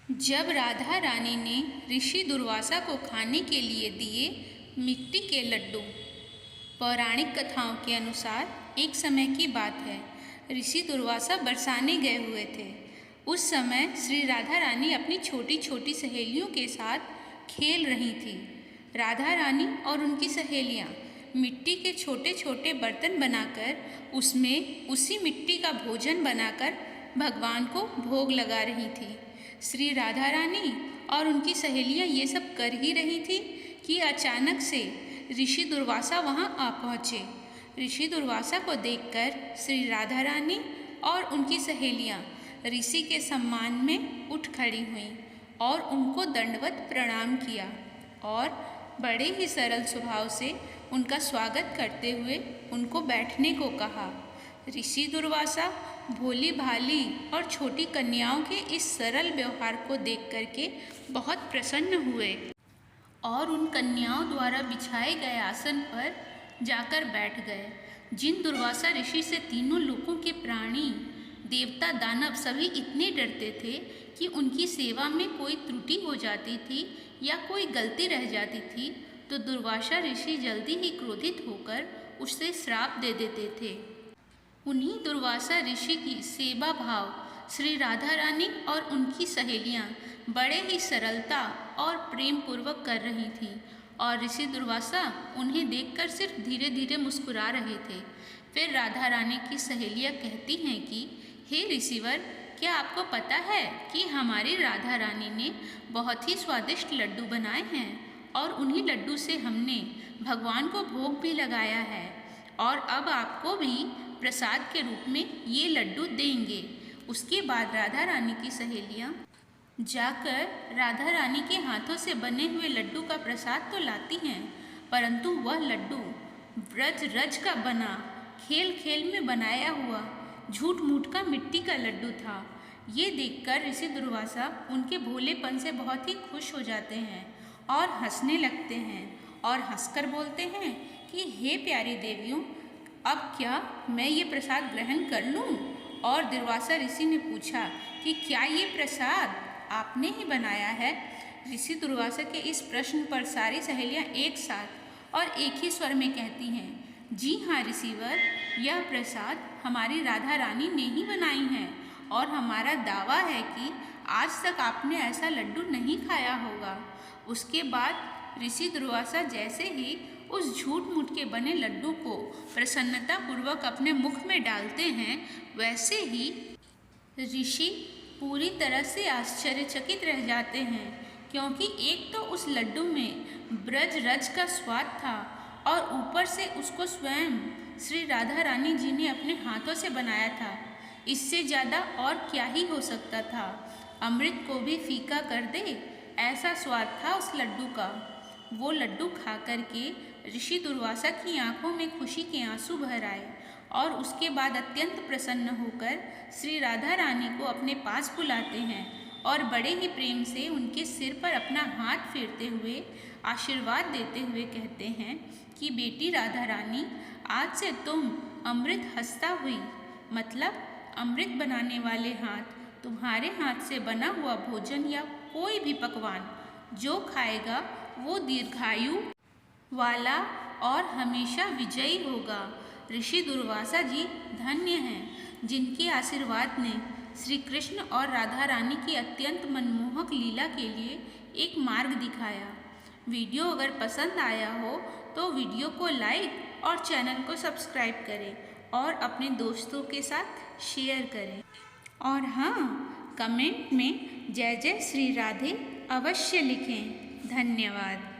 जब राधा रानी ने ऋषि दुर्वासा को खाने के लिए दिए मिट्टी के लड्डू। पौराणिक कथाओं के अनुसार एक समय की बात है, ऋषि दुर्वासा बरसाने गए हुए थे। उस समय श्री राधा रानी अपनी छोटी छोटी सहेलियों के साथ खेल रही थी। राधा रानी और उनकी सहेलियाँ मिट्टी के छोटे छोटे बर्तन बनाकर उसमें उसी मिट्टी का भोजन बनाकर भगवान को भोग लगा रही थी। श्री राधा रानी और उनकी सहेलियाँ ये सब कर ही रही थी कि अचानक से ऋषि दुर्वासा वहाँ आ पहुँचे। ऋषि दुर्वासा को देखकर श्री राधा रानी और उनकी सहेलियाँ ऋषि के सम्मान में उठ खड़ी हुईं और उनको दंडवत प्रणाम किया और बड़े ही सरल स्वभाव से उनका स्वागत करते हुए उनको बैठने को कहा। ऋषि दुर्वासा भोली भाली और छोटी कन्याओं के इस सरल व्यवहार को देख करके बहुत प्रसन्न हुए और उन कन्याओं द्वारा बिछाए गए आसन पर जाकर बैठ गए। जिन दुर्वासा ऋषि से तीनों लोकों के प्राणी, देवता, दानव सभी इतने डरते थे कि उनकी सेवा में कोई त्रुटि हो जाती थी या कोई गलती रह जाती थी तो दुर्वासा ऋषि जल्दी ही क्रोधित होकर उससे श्राप दे देते थे। उन्हीं दुर्वासा ऋषि की सेवा भाव श्री राधा रानी और उनकी सहेलियाँ बड़े ही सरलता और प्रेम पूर्वक कर रही थीं और ऋषि दुर्वासा उन्हें देखकर सिर्फ धीरे धीरे मुस्कुरा रहे थे। फिर राधा रानी की सहेलियाँ कहती हैं कि हे ऋषिवर, क्या आपको पता है कि हमारी राधा रानी ने बहुत ही स्वादिष्ट लड्डू बनाए हैं और उन्हीं लड्डू से हमने भगवान को भोग भी लगाया है और अब आपको भी प्रसाद के रूप में ये लड्डू देंगे। उसके बाद राधा रानी की सहेलियाँ जाकर राधा रानी के हाथों से बने हुए लड्डू का प्रसाद तो लाती हैं, परंतु वह लड्डू ब्रज रज का बना, खेल खेल में बनाया हुआ झूठ मूठ का मिट्टी का लड्डू था। ये देखकर ऋषि दुर्वासा उनके भोलेपन से बहुत ही खुश हो जाते हैं और हंसने लगते हैं और हंसकर बोलते हैं कि हे प्यारी देवियों, अब क्या मैं ये प्रसाद ग्रहण कर लूँ? और दुर्वासा ऋषि ने पूछा कि क्या ये प्रसाद आपने ही बनाया है? ऋषि दुर्वासा के इस प्रश्न पर सारी सहेलियाँ एक साथ और एक ही स्वर में कहती हैं, जी हाँ ऋषिवर, यह प्रसाद हमारी राधा रानी ने ही बनाई है और हमारा दावा है कि आज तक आपने ऐसा लड्डू नहीं खाया होगा। उसके बाद ऋषि दुर्वासा जैसे ही उस झूठ मूठ के बने लड्डू को प्रसन्नता पूर्वक अपने मुख में डालते हैं, वैसे ही ऋषि पूरी तरह से आश्चर्यचकित रह जाते हैं, क्योंकि एक तो उस लड्डू में ब्रज रज का स्वाद था और ऊपर से उसको स्वयं श्री राधा रानी जी ने अपने हाथों से बनाया था। इससे ज़्यादा और क्या ही हो सकता था? अमृत को भी फीका कर दे, ऐसा स्वाद था उस लड्डू का। वो लड्डू खा करके ऋषि दुर्वासा की आंखों में खुशी के आंसू भर आए और उसके बाद अत्यंत प्रसन्न होकर श्री राधा रानी को अपने पास बुलाते हैं और बड़े ही प्रेम से उनके सिर पर अपना हाथ फेरते हुए आशीर्वाद देते हुए कहते हैं कि बेटी राधा रानी, आज से तुम अमृत हंसता हुई, मतलब अमृत बनाने वाले हाथ, तुम्हारे हाथ से बना हुआ भोजन या कोई भी पकवान जो खाएगा वो दीर्घायु वाला और हमेशा विजयी होगा। ऋषि दुर्वासा जी धन्य हैं जिनके आशीर्वाद ने श्री कृष्ण और राधा रानी की अत्यंत मनमोहक लीला के लिए एक मार्ग दिखाया। वीडियो अगर पसंद आया हो तो वीडियो को लाइक और चैनल को सब्सक्राइब करें और अपने दोस्तों के साथ शेयर करें। और हाँ, कमेंट में जय जय श्री राधे अवश्य लिखें। धन्यवाद।